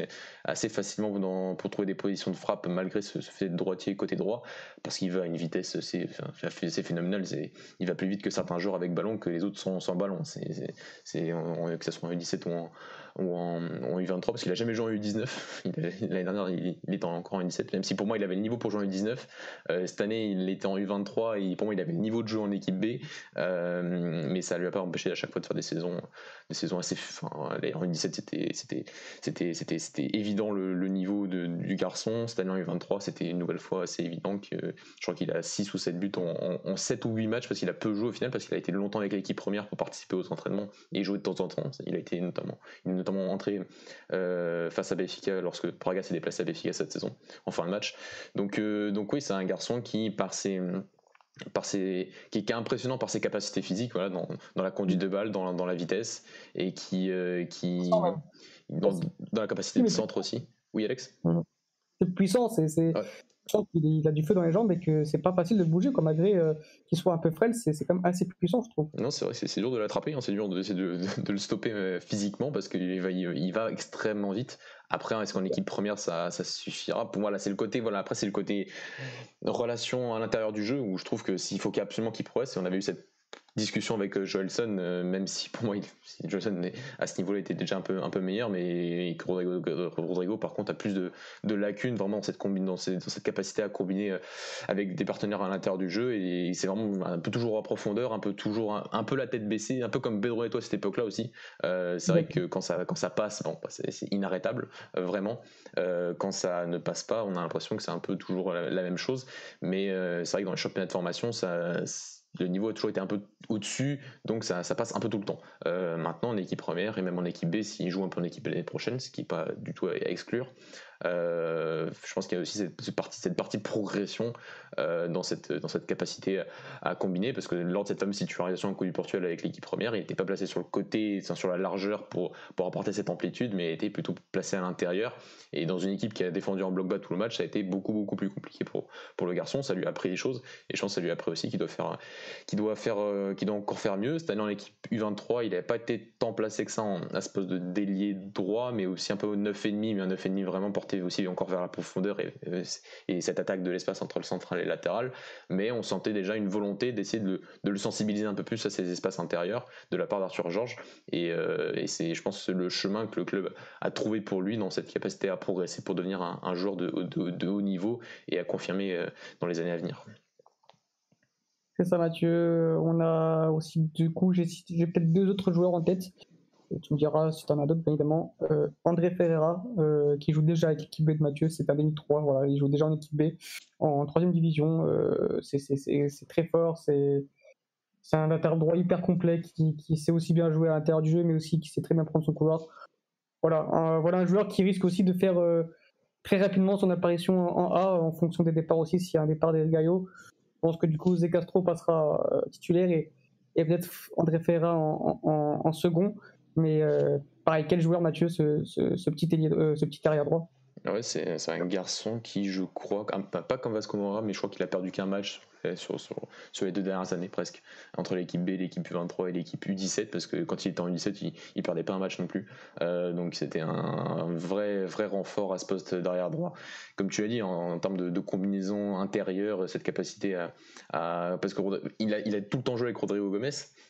assez facilement pour trouver des positions de frappe malgré ce fait de droitier côté droit, parce qu'il va à une vitesse c'est phénoménal. Il va plus vite que certains joueurs avec ballon que les autres sans ballon. Que ce soit en U17 ou en U23, parce qu'il a jamais joué en U19. L'année dernière, il était encore en U17, même si pour moi il avait le niveau pour jouer en U19. Cette année, il était en U23 et pour moi il avait le niveau de jeu en équipe B, mais ça lui a pas empêché à chaque fois de faire des saisons assez. En U17, c'était évident le niveau du garçon. Cette année en U23, c'était une nouvelle fois assez évident que je crois qu'il a 6 ou 7 buts en 7 ou 8 matchs, parce qu'il a peu joué au final, parce qu'il a été longtemps avec l'équipe première pour participer aux entraînements et jouer de temps en temps. Il est notamment entré face à Benfica lorsque Braga s'est déplacé à Benfica cette saison en fin de match. Donc oui, c'est un garçon qui qui est impressionnant par ses capacités physiques, dans la conduite de balle, dans la vitesse, et qui dans la capacité de centre aussi. Oui, Alex. C'est puissant, je pense qu'il a du feu dans les jambes et que c'est pas facile de bouger, malgré qu'il soit un peu frêle, c'est quand même assez puissant, je trouve. Non, c'est vrai, c'est dur de l'attraper, c'est dur d'essayer de le stopper physiquement, parce qu'il va extrêmement vite. Après, est-ce qu'en équipe première ça suffira? Pour moi, là, c'est le côté, après, c'est le côté relation à l'intérieur du jeu, où je trouve que s'il faut absolument qu'il progresse, et on avait eu cette discussion avec Joelson, même si pour moi Joelson à ce niveau-là était déjà un peu meilleur, mais Rodrigo par contre a plus de lacunes vraiment dans cette capacité à combiner avec des partenaires à l'intérieur du jeu, et c'est vraiment un peu toujours en profondeur, un peu toujours un peu la tête baissée, un peu comme Pedro Neto à cette époque-là aussi. C'est vrai que quand ça passe, c'est inarrêtable, vraiment. Quand ça ne passe pas, on a l'impression que c'est un peu toujours la même chose, mais c'est vrai que dans les championnats de formation, le niveau a toujours été un peu au-dessus, donc ça passe un peu tout le temps. Maintenant, en équipe première et même en équipe B, s'il joue un peu en équipe B l'année prochaine, ce qui n'est pas du tout à exclure, je pense qu'il y a aussi cette partie de progression dans cette capacité à combiner, parce que lors de cette fameuse titularisation en Coupe du Portugal avec l'équipe première, il n'était pas placé sur le côté, sur la largeur pour apporter cette amplitude, mais était plutôt placé à l'intérieur, et dans une équipe qui a défendu en bloc bas tout le match, ça a été beaucoup plus compliqué pour le garçon. Ça lui a appris des choses, et je pense que ça lui a appris aussi qu'il doit encore faire mieux. Cette année en équipe U23, il n'avait pas été tant placé que ça à ce poste de d'ailier droit, mais aussi un peu au 9,5, mais un 9,5 vraiment porté aussi encore vers la profondeur et cette attaque de l'espace entre le central et le latéral. Mais on sentait déjà une volonté d'essayer de le sensibiliser un peu plus à ces espaces intérieurs de la part d'Arthur Georges, et c'est, je pense, le chemin que le club a trouvé pour lui dans cette capacité à progresser pour devenir un joueur de haut niveau et à confirmer dans les années à venir. C'est ça, Mathieu. On a aussi, du coup, j'ai peut-être 2 autres joueurs en tête. Tu me diras si tu en as d'autres, bien évidemment. André Ferreira, qui joue déjà avec l'équipe B de Mathieu, c'est un 2003. Voilà, il joue déjà en équipe B, en 3e division. C'est très fort. C'est un latéral droit hyper complet qui sait aussi bien jouer à l'intérieur du jeu, mais aussi qui sait très bien prendre son couloir. Voilà un joueur qui risque aussi de faire très rapidement son apparition en A en fonction des départs aussi. S'il y a un départ des Gallo, je pense que du coup Zé Castro passera titulaire et peut-être André Ferreira en second. Mais pareil, quel joueur Mathieu, ce petit arrière droit. Ouais, c'est un garçon qui, je crois, pas comme Vasco Moura, mais je crois qu'il a perdu qu'un match sur les 2 dernières années presque, entre l'équipe B, l'équipe U23 et l'équipe U17, parce que quand il était en U17, il perdait pas un match non plus. Donc c'était un vrai renfort à ce poste d'arrière droit. Comme tu l'as dit, en termes de combinaison intérieure, cette capacité parce qu'il a tout le temps joué avec Rodrigo Gomez,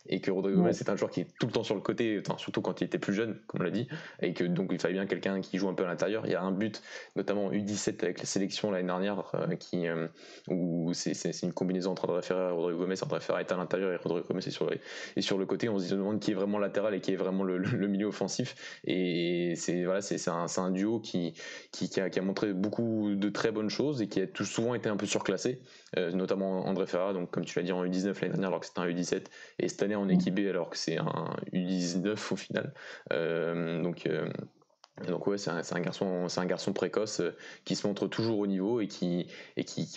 et que Rodrigo Gomez c'est un joueur qui est tout le temps sur le côté, surtout quand il était plus jeune, comme on l'a dit, et que donc il fallait bien quelqu'un qui joue un peu à l'intérieur. Il y a un but notamment U17 avec la sélection l'année dernière, où c'est une combinaison entre André Ferreira et Rodrigo Gomez. André Ferreira est à l'intérieur et Rodrigo Gomez est sur le côté. On se demande qui est vraiment latéral et qui est vraiment le milieu offensif. Et c'est un duo qui a montré beaucoup de très bonnes choses et qui a tout souvent été un peu surclassé, notamment André Ferreira, donc comme tu l'as dit, en U19 l'année dernière alors que c'était un U17, et cette année en équipe B alors que c'est un U19 au final. Donc ouais, c'est un garçon précoce, qui se montre toujours au niveau et qui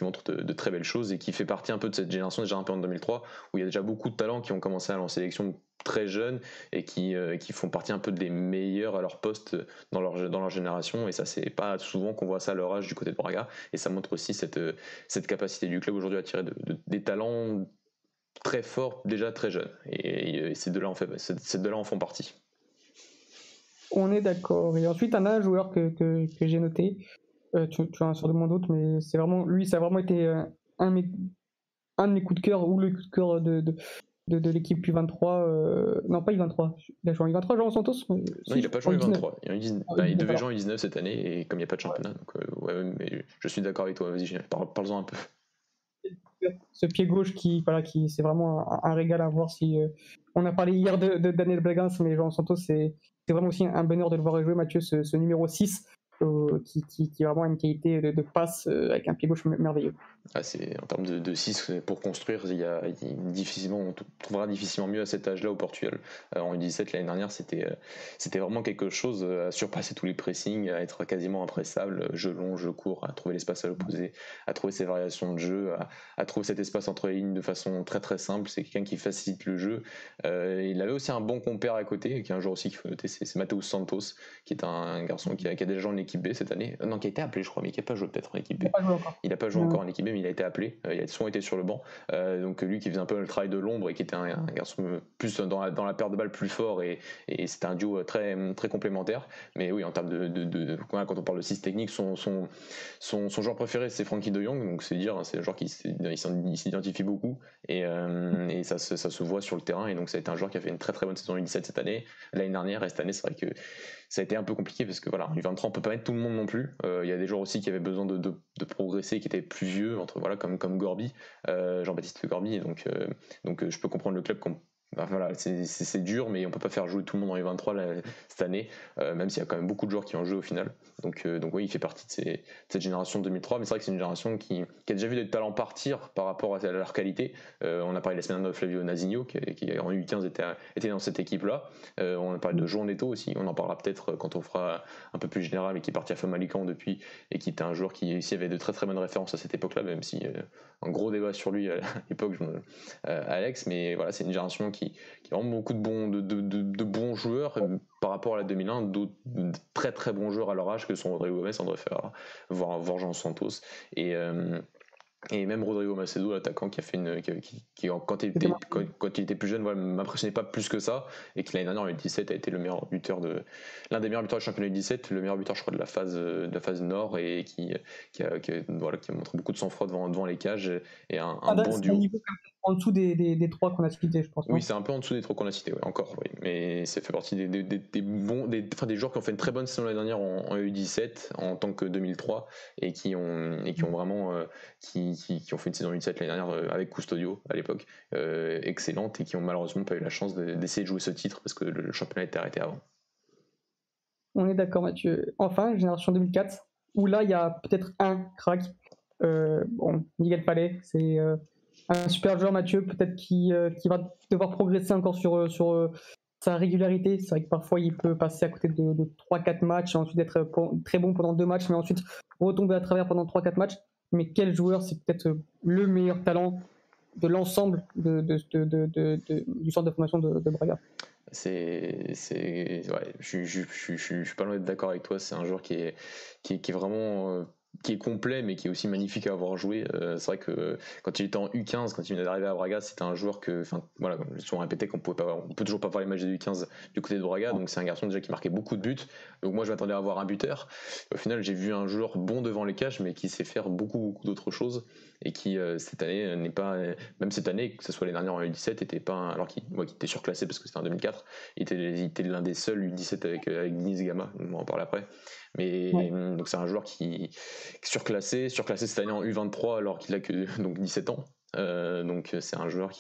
montre de très belles choses, et qui fait partie un peu de cette génération déjà un peu en 2003, où il y a déjà beaucoup de talents qui ont commencé à aller en sélection très jeunes et qui font partie un peu des meilleurs à leur poste dans leur génération. Et ça, c'est pas souvent qu'on voit ça à leur âge du côté de Braga, et ça montre aussi cette capacité du club aujourd'hui à tirer des talents très forts déjà très jeunes, et ces deux-là en font partie. On est d'accord. Et ensuite, un joueur que j'ai noté, tu as sûrement d'autres, mais c'est vraiment, lui, ça a vraiment été un de mes coups de cœur, ou le coup de cœur de l'équipe U23. Non, pas U23. Il a joué en U23, Jean Santos. Non, il n'a pas joué en U23. Il devait jouer en U19 cette année, et comme il n'y a pas de championnat, donc ouais, mais je suis d'accord avec toi. Vas-y, parle-en un peu. Ce pied gauche qui c'est vraiment un régal à voir. On a parlé hier de Daniel Blagans, mais Jean Santos, c'est vraiment aussi un bonheur de le voir jouer, Mathieu, ce numéro 6, qui vraiment a une qualité de passe avec un pied gauche merveilleux. En termes de 6 pour construire, on trouvera difficilement mieux à cet âge-là au Portugal. En U17 l'année dernière, c'était vraiment quelque chose à surpasser tous les pressings, à être quasiment impressable, jeu long, jeu court, à trouver l'espace à l'opposé, à trouver ses variations de jeu, à trouver cet espace entre les lignes de façon très très simple. C'est quelqu'un qui facilite le jeu. Il avait aussi un bon compère à côté, qui est un joueur aussi qu'il faut noter, c'est Mateus Santos, qui est un garçon qui a déjà joué en équipe B cette année. Non, qui a été appelé, je crois, mais qui n'a pas joué peut-être en équipe B. Il n'a pas joué encore en équipe B, mais il a été appelé. Il a souvent été sur le banc. Donc lui qui faisait un peu le travail de l'ombre, et qui était un garçon plus dans la perte de balle plus fort, et c'était un duo très très complémentaire. Mais oui, en termes quand on parle de 6 techniques, son joueur préféré c'est Frankie de Jong, donc c'est dire, c'est un joueur qui s'identifie beaucoup, et ça se voit sur le terrain. Et donc ça a été un joueur qui a fait une très très bonne saison U17 cette année, l'année dernière, et cette année c'est vrai que ça a été un peu compliqué, parce que voilà, en U23 on peut pas mettre tout le monde non plus. Il y a des joueurs aussi qui avaient besoin de progresser, qui étaient plus vieux, comme Gorby, Jean-Baptiste Gorby, et donc je peux comprendre le club voilà, c'est dur, mais on peut pas faire jouer tout le monde en U23 cette année, même s'il y a quand même beaucoup de joueurs qui ont joué au final. Donc oui, il fait partie de cette génération de 2003, mais c'est vrai que c'est une génération qui a déjà vu des talents partir par rapport à leur qualité. On a parlé la semaine dernière de Flavio Nazinho, qui en U15 était dans cette équipe-là. On a parlé de João Neto aussi, on en parlera peut-être quand on fera un peu plus général, mais qui est parti à Famalicão depuis, et qui était un joueur qui aussi avait de très très bonnes références à cette époque-là, même si un gros débat sur lui à l'époque, Alex. Mais voilà, c'est une génération qui a vraiment beaucoup de bons joueurs, par rapport à la 2001, d'autres très très bons joueurs à leur âge, que sont Rodrigo Gomez, André Ferreira, voire Jean Santos, et même Rodrigo Macedo, l'attaquant, qui a fait quand il était plus jeune, voilà, m'impressionnait pas plus que ça, et qui l'année dernière en U17 a été l'un des meilleurs buteurs du championnat U17, le meilleur buteur je crois de la phase nord, et qui a montré beaucoup de sang-froid devant les cages, et un bon duo. En dessous des 3 qu'on a cités, je pense. Oui, c'est un peu en dessous des 3 qu'on a cités, encore, oui. Mais ça fait partie des joueurs qui ont fait une très bonne saison l'année dernière en U17 en tant que 2003, et qui ont vraiment qui ont fait une saison U17 l'année dernière avec Custodio à l'époque, excellente, et qui ont malheureusement pas eu la chance d'essayer de jouer ce titre, parce que le championnat était arrêté avant. On est d'accord, Mathieu. Enfin, génération 2004, où là il y a peut-être un crack. Miguel Palais, c'est un super joueur, Mathieu, peut-être qui va devoir progresser encore sur sa régularité. C'est vrai que parfois il peut passer à côté de 3-4 matchs et ensuite être très bon pendant 2 matchs, mais ensuite retomber à travers pendant 3-4 matchs. Mais quel joueur, c'est peut-être le meilleur talent de l'ensemble du centre de formation de Braga. Ouais, je suis pas loin d'être d'accord avec toi. C'est un joueur qui est vraiment qui est complet, mais qui est aussi magnifique à avoir joué. C'est vrai que quand il était en U15, quand il venait d'arriver à Braga, c'était un joueur que, enfin voilà, comme j'ai souvent répété, on peut toujours pas voir les matchs de U15 du côté de Braga. Donc c'est un garçon déjà qui marquait beaucoup de buts. Donc moi je m'attendais à avoir un buteur. Au final j'ai vu un joueur bon devant les cages, mais qui sait faire beaucoup d'autres choses et qui cette année n'est pas, même cette année, que ce soit les dernières en U17, était pas, alors qu'il était surclassé parce que c'était en 2004. Il était l'un des seuls U17 avec Denis Gama, on en parle après. Mais donc c'est un joueur qui est surclassé cette année en U23 alors qu'il a que donc 17 ans. Donc c'est un joueur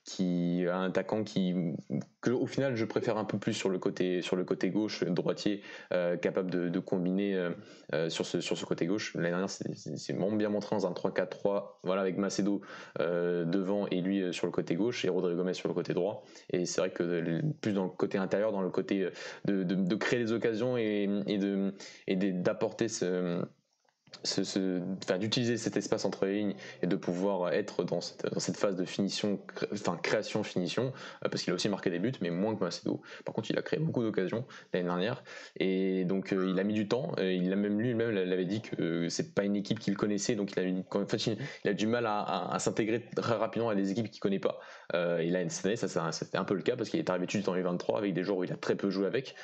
qui a un attaquant que au final je préfère un peu plus sur le côté gauche, droitier, capable de combiner sur ce côté gauche. L'année dernière c'est vraiment bien montré dans un 3-4-3, voilà, avec Macedo devant et lui sur le côté gauche et Rodrigo Gomez sur le côté droit. Et c'est vrai que plus dans le côté intérieur, dans le côté de créer des occasions et d'apporter d'utiliser cet espace entre les lignes et de pouvoir être dans cette phase de finition, création-finition, parce qu'il a aussi marqué des buts, mais moins que Macedo. Par contre, il a créé beaucoup d'occasions l'année dernière, et donc il a mis du temps. Il a même lui-même l'avait dit que c'est pas une équipe qu'il connaissait, donc il a du mal à s'intégrer très rapidement à des équipes qu'il connaît pas. Et là, cette année, c'était un peu le cas parce qu'il est arrivé tout de suite en U23 avec des joueurs où il a très peu joué avec.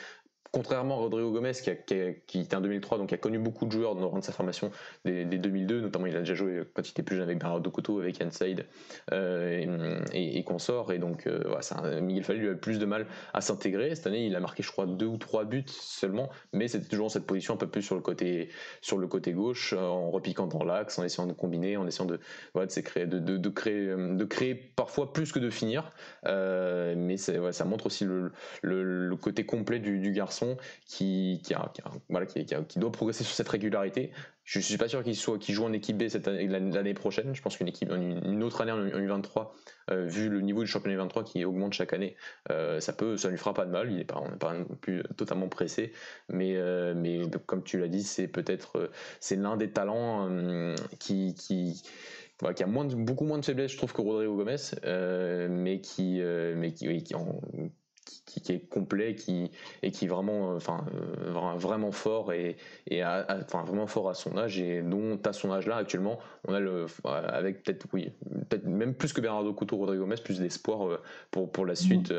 Contrairement à Rodrigo Gomez qui était en 2003, donc qui a connu beaucoup de joueurs dans sa formation des 2002, notamment il a déjà joué quand il était plus jeune avec Bernardo Couto, avec Yann Said et consorts, et donc Miguel Fallet lui a eu plus de mal à s'intégrer. Cette année il a marqué je crois 2 ou 3 buts seulement, mais c'était toujours dans cette position un peu plus sur le côté gauche, en repiquant dans l'axe, en essayant de combiner, en essayant de créer parfois plus que de finir, mais ça montre aussi le côté complet du garçon qui doit progresser sur cette régularité. Je suis pas sûr qu'il joue en équipe B l'année prochaine. Je pense une autre année en U23, vu le niveau du championnat U23 qui augmente chaque année, ça lui fera pas de mal. On n'est pas non plus totalement pressé, mais comme tu l'as dit, c'est l'un des talents qui a beaucoup moins de faiblesses, je trouve, que Rodrigo Gomez, mais qui est complet, qui est vraiment, vraiment fort et vraiment fort à son âge, et dont à son âge là actuellement on a avec peut-être même plus que Bernardo Couto, Rodrigo Gomez, plus d'espoir pour la suite,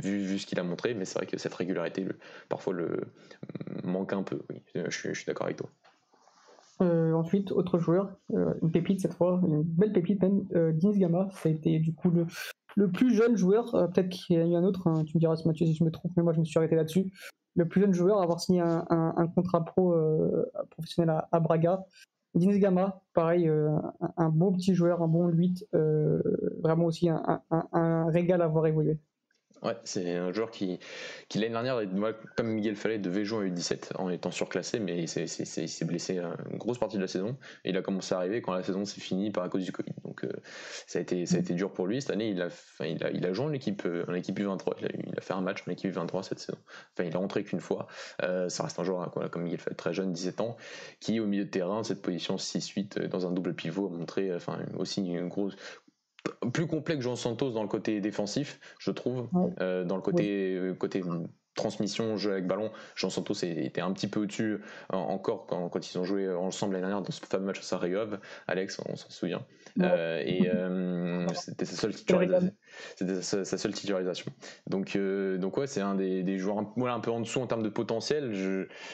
vu ce qu'il a montré. Mais c'est vrai que cette régularité parfois le manque un peu. Oui, je suis d'accord avec toi. Ensuite, autre joueur, une pépite cette fois, une belle pépite même, Denis Gama. Ça a été du coup le plus jeune joueur, peut-être qu'il y a eu un autre, hein, tu me diras Mathieu si je me trompe, mais moi je me suis arrêté là-dessus. Le plus jeune joueur à avoir signé un contrat professionnel à Braga. Denis Gama, pareil, un beau petit joueur, un bon 8, vraiment aussi un régal à voir évoluer. Ouais, c'est un joueur qui l'année dernière, comme Miguel Fallet, devait jouer en U17 en étant surclassé, mais il s'est blessé une grosse partie de la saison. Et il a commencé à arriver quand la saison s'est finie à cause du Covid. Donc ça a été dur pour lui. Cette année, il a joué en équipe U23. Il a fait un match en équipe U23 cette saison. Enfin, il a rentré qu'une fois. Ça reste un joueur, comme Miguel Fallet, très jeune, 17 ans, qui au milieu de terrain, cette position 6-8 dans un double pivot, a montré aussi une grosse, plus complet que Jean Santos dans le côté défensif, je trouve. Dans le côté transmission, jeu avec ballon, Jean Santos était un petit peu au-dessus encore quand ils ont joué ensemble l'année dernière dans ce fameux match à Sarayov. Alex, on s'en souvient. C'était sa seule titularisation. Donc ouais, c'est un des joueurs un peu en dessous en termes de potentiel,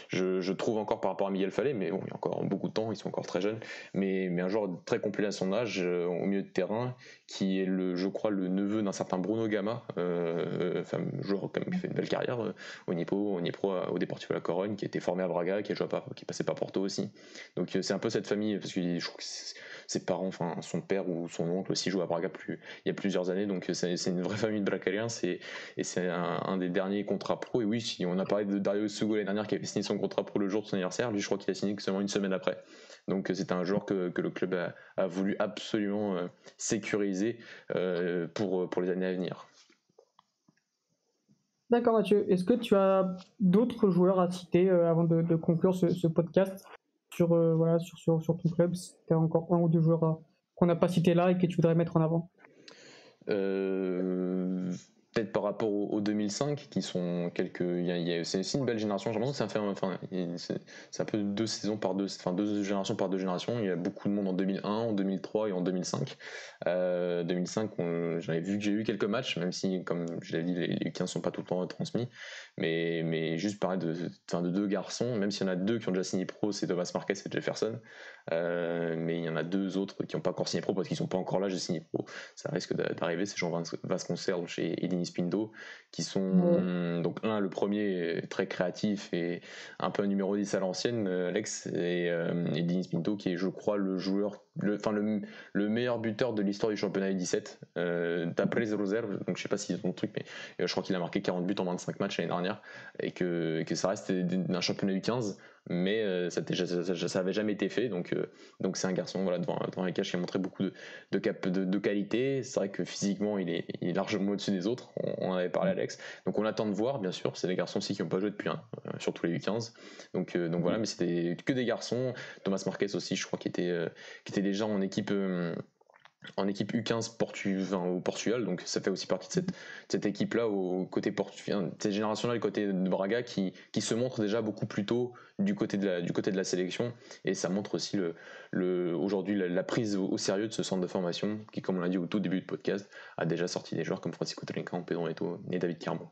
je trouve, encore par rapport à Miguel Fallet, mais bon, il y a encore beaucoup de temps, ils sont encore très jeunes, mais un joueur très complet à son âge, au milieu de terrain, qui est je crois le neveu d'un certain Bruno Gama, joueur qui fait une belle carrière au Dnipro, au Deportivo La Corogne, qui a été formé à Braga, qui est passé par Porto aussi. Donc c'est un peu cette famille, parce que je crois que ses parents, son père ou son oncle aussi joue à Braga il y a plusieurs années, donc c'est une vraie famille de Bracaliens, et c'est un des derniers contrats pro. Et oui, si on a parlé de Dario Sugo l'année dernière qui avait signé son contrat pro le jour de son anniversaire, lui je crois qu'il a signé seulement une semaine après. Donc c'est un joueur que le club a voulu absolument sécurisé pour les années à venir. D'accord Mathieu, est-ce que tu as d'autres joueurs à citer avant de conclure ce podcast sur, voilà, sur ton club, si tu as encore un ou deux joueurs qu'on n'a pas cités là et que tu voudrais mettre en avant? Peut-être par rapport aux 2005 qui sont quelques c'est aussi une belle génération, j'ai l'impression que ça fait enfin c'est un peu deux saisons par deux, enfin deux générations par deux générations. Il y a beaucoup de monde en 2001, en 2003 et en 2005. 2005 j'avais vu que j'ai eu quelques matchs, même si comme je l'ai dit les 15 sont pas tout le temps retransmis, mais juste parler de deux garçons, même s'il y en a deux qui ont déjà signé pro, c'est Thomas Marquez et Jefferson, mais il y en a deux autres qui n'ont pas encore signé pro parce qu'ils sont pas encore là de signer pro. Ça risque d'arriver, c'est Jean Vasconcelos chez Edenis Pindo, qui sont donc le premier très créatif et un peu un numéro 10 à l'ancienne, Alex, et Edenis Pinto qui est, je crois, le meilleur buteur de l'histoire du championnat U17 d'après les réserves. Donc je sais pas s'ils ont le truc, mais je crois qu'il a marqué 40 buts en 25 matchs l'année dernière, et que ça reste un championnat U15, mais ça n'avait jamais été fait. Donc c'est un garçon, voilà, devant les cages, qui a montré beaucoup de qualité. C'est vrai que physiquement il est largement au-dessus des autres, on en avait parlé, Alex, donc on attend de voir. Bien sûr, c'est des garçons aussi qui n'ont pas joué depuis surtout les U15, donc voilà, mais c'était que des garçons. Thomas Marquez aussi, je crois, qui était déjà en équipe U15 au Portugal, donc ça fait aussi partie de cette équipe-là au côté portugais, cette génération-là du côté de Braga qui se montre déjà beaucoup plus tôt du côté de la sélection, et ça montre aussi aujourd'hui la prise au sérieux de ce centre de formation qui, comme on l'a dit au tout début du podcast, a déjà sorti des joueurs comme Francisco Trinca, Pedro Neto et David Carmo.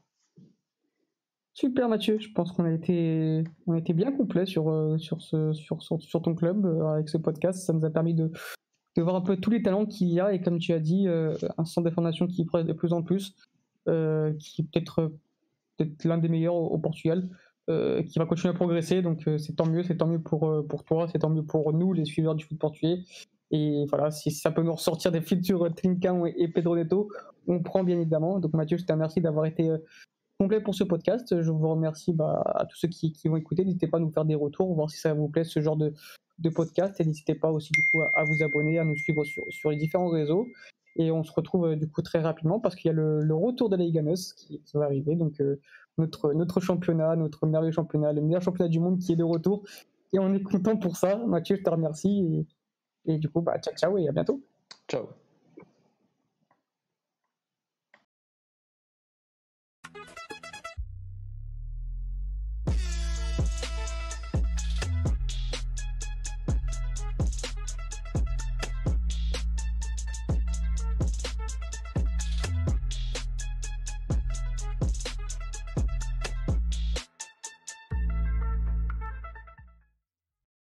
Super Mathieu, je pense qu'on a été bien complet sur ton club avec ce podcast. Ça nous a permis de voir un peu tous les talents qu'il y a, et comme tu as dit, un centre de formation qui progresse de plus en plus, qui est peut-être l'un des meilleurs au Portugal, qui va continuer à progresser. Donc c'est tant mieux pour toi, c'est tant mieux pour nous, les suiveurs du foot portugais. Et voilà, si ça peut nous ressortir des futurs Trincão et Pedro Neto, on prend bien évidemment. Donc Mathieu, je te remercie d'avoir été complet pour ce podcast. Je vous remercie à tous ceux qui vont écouter. N'hésitez pas à nous faire des retours, voir si ça vous plaît ce genre de podcast. Et n'hésitez pas aussi du coup à vous abonner, à nous suivre sur les différents réseaux. Et on se retrouve du coup très rapidement parce qu'il y a le retour de la Liga NOS qui va arriver. Donc notre championnat, notre merveilleux championnat, le meilleur championnat du monde qui est de retour. Et on est content pour ça. Mathieu, je te remercie. Et du coup, ciao ciao et à bientôt. Ciao.